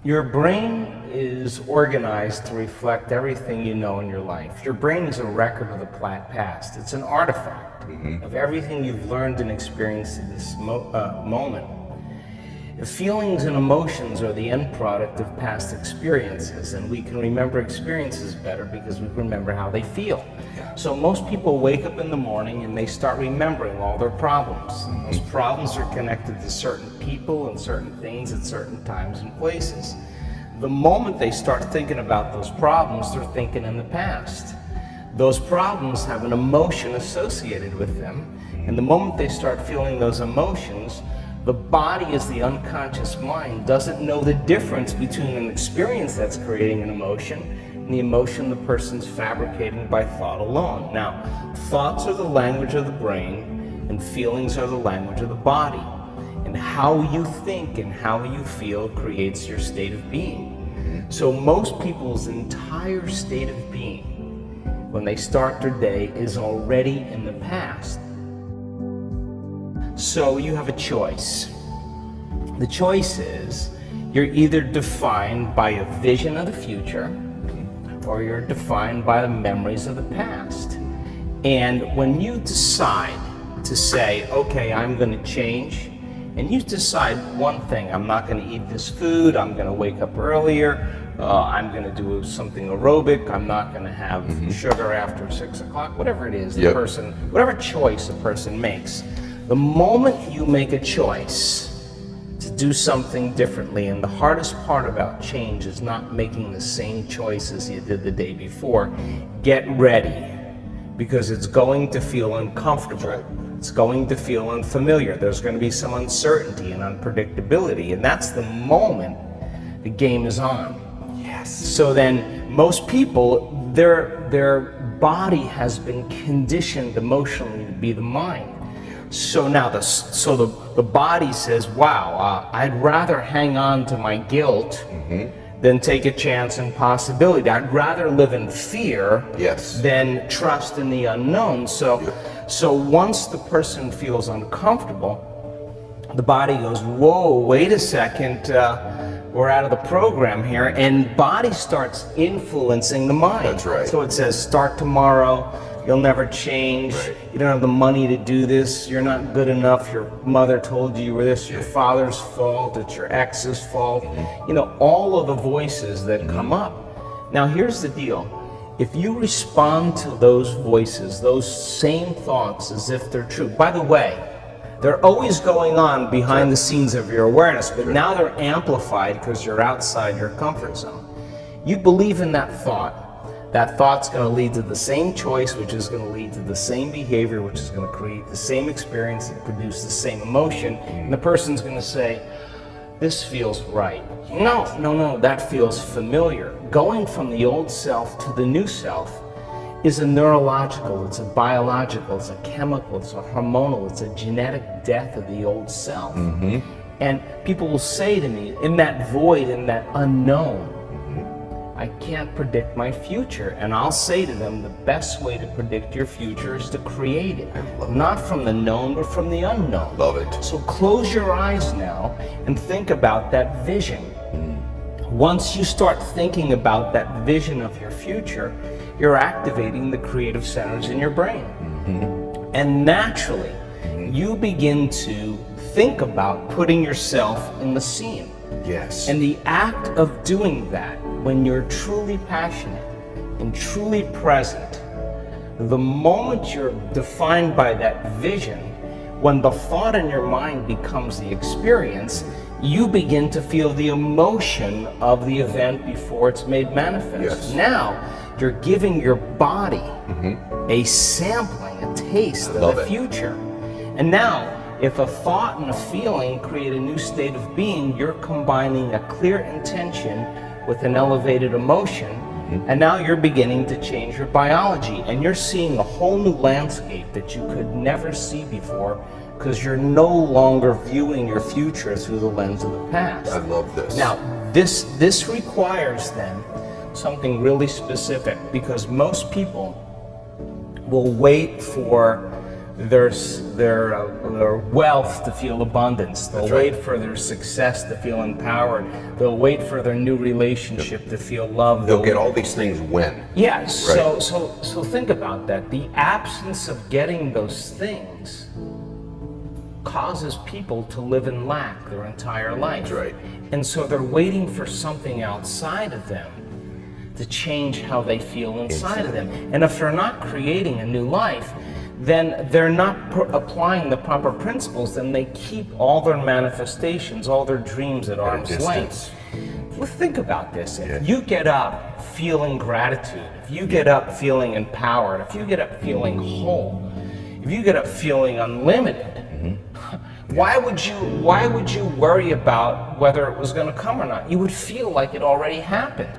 Your brain is organized to reflect everything you know in your life. Your brain is a record of the past. It's an artifact of everything you've learned and experienced in this moment. Feelings and emotions are the end product of past experiences, and we can remember experiences better because we remember how they feel. So most people wake up in the morning and they start remembering all their problems. Those problems are connected to certain people and certain things at certain times and places. The moment they start thinking about those problems, they're thinking in the past. Those problems have an emotion associated with them, and the moment they start feeling those emotions, the body, as the unconscious mind, doesn't know the difference between an experience that's creating an emotion and the emotion the person's fabricating by thought alone. Now, thoughts are the language of the brain, and feelings are the language of the body. And how you think and how you feel creates your state of being. So most people's entire state of being, when they start their day, is already in the past. So you have a choice. The choice is you're either defined by a vision of the future or you're defined by the memories of the past. And when you decide to say, okay, I'm going to change, and you decide one thing, I'm not going to eat this food, I'm going to wake up earlier, I'm going to do something aerobic, I'm not going to have sugar after 6 o'clock, whatever it is, the person, whatever choice a person makes. The moment you make a choice to do something differently, and the hardest part about change is not making the same choice as you did the day before, get ready, because it's going to feel uncomfortable. It's going to feel unfamiliar. There's going to be some uncertainty and unpredictability, and that's the moment the game is on. Yes. So then most people, their body has been conditioned emotionally to be the mind. So now the body says, wow, I'd rather hang on to my guilt than take a chance and possibility. I'd rather live in fear than trust in the unknown. So once the person feels uncomfortable, the body goes, whoa, wait a second, we're out of the program here, and body starts influencing the mind. That's right. So it says, start tomorrow. You'll never change. You don't have the money to do this. You're not good enough. Your mother told you were this. Your father's fault. It's your ex's fault. You know, all of the voices that come up. Now, here's the deal. If you respond to those voices, those same thoughts as if they're true, by the way, they're always going on behind the scenes of your awareness, but now they're amplified because you're outside your comfort zone. You believe in that thought. That thought's going to lead to the same choice, which is going to lead to the same behavior, which is going to create the same experience and produce the same emotion. And the person's going to say, this feels right. No, that feels familiar. Going from the old self to the new self is a neurological, it's a biological, it's a chemical, it's a hormonal, it's a genetic death of the old self. And people will say to me, in that void, in that unknown, I can't predict my future. And I'll say to them, the best way to predict your future is to create it. Not from the known, but from the unknown. Love it. So close your eyes now and think about that vision. Once you start thinking about that vision of your future, you're activating the creative centers in your brain. And naturally, you begin to think about putting yourself in the scene. Yes. And the act of doing that, when you're truly passionate and truly present, the moment you're defined by that vision, when the thought in your mind becomes the experience, you begin to feel the emotion of the event before it's made manifest. Yes. Now, you're giving your body a sampling, a taste of the future. And now, if a thought and a feeling create a new state of being, you're combining a clear intention with an elevated emotion, and now you're beginning to change your biology, and you're seeing a whole new landscape that you could never see before, because you're no longer viewing your future through the lens of the past. I love this. Now, this requires then something really specific, because most people will wait for their wealth to feel abundance. They'll wait for their success to feel empowered. They'll wait for their new relationship to feel loved. They'll get all these things when. Yes. Right. So think about that. The absence of getting those things causes people to live in lack their entire life. That's right. And so they're waiting for something outside of them to change how they feel inside of them. And if they're not creating a new life, then they're not applying the proper principles, then they keep all their manifestations, all their dreams at arm's length. Well, think about this. If you get up feeling gratitude, if you get up feeling empowered, if you get up feeling whole, if you get up feeling unlimited, why would you worry about whether it was going to come or not? You would feel like it already happened.